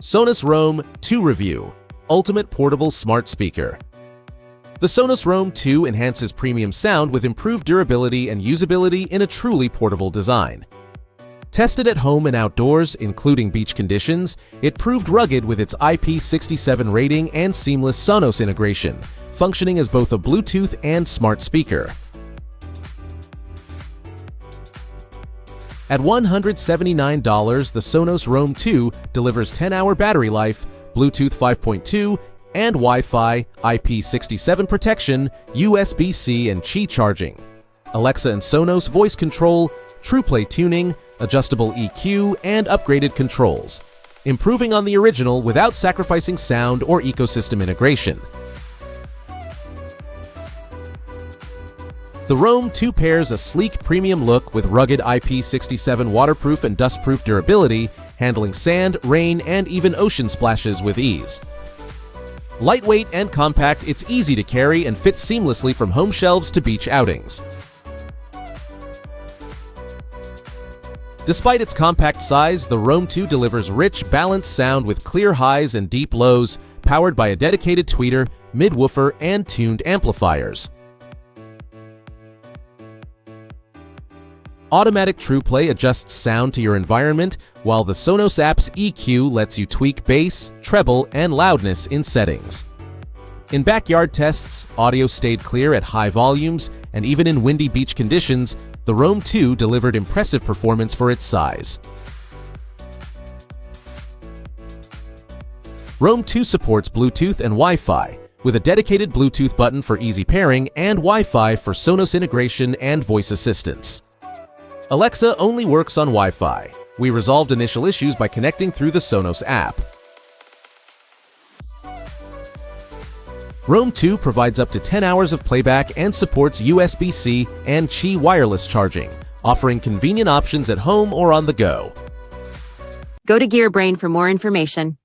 Sonos Roam 2 Review Ultimate Portable Smart Speaker. The Sonos Roam 2 enhances premium sound with improved durability and usability in a truly portable design. Tested at home and outdoors, including beach conditions, it proved rugged with its IP67 rating and seamless Sonos integration, functioning as both a Bluetooth and smart speaker. At $179, the Sonos Roam 2 delivers 10-hour battery life, Bluetooth 5.2, and Wi-Fi, IP67 protection, USB-C and Qi charging, Alexa and Sonos voice control, TruePlay tuning, adjustable EQ, and upgraded controls, improving on the original without sacrificing sound or ecosystem integration. The Roam 2 pairs a sleek premium look with rugged IP67 waterproof and dustproof durability, handling sand, rain, and even ocean splashes with ease. Lightweight and compact, it's easy to carry and fits seamlessly from home shelves to beach outings. Despite its compact size, the Roam 2 delivers rich, balanced sound with clear highs and deep lows, powered by a dedicated tweeter, mid-woofer, and tuned amplifiers. Automatic TruePlay adjusts sound to your environment, while the Sonos app's EQ lets you tweak bass, treble, and loudness in settings. In backyard tests, audio stayed clear at high volumes, and even in windy beach conditions, the Roam 2 delivered impressive performance for its size. Roam 2 supports Bluetooth and Wi-Fi, with a dedicated Bluetooth button for easy pairing and Wi-Fi for Sonos integration and voice assistance. Alexa only works on Wi-Fi. We resolved initial issues by connecting through the Sonos app. Roam 2 provides up to 10 hours of playback and supports USB-C and Qi wireless charging, offering convenient options at home or on the go. Go to GearBrain for more information.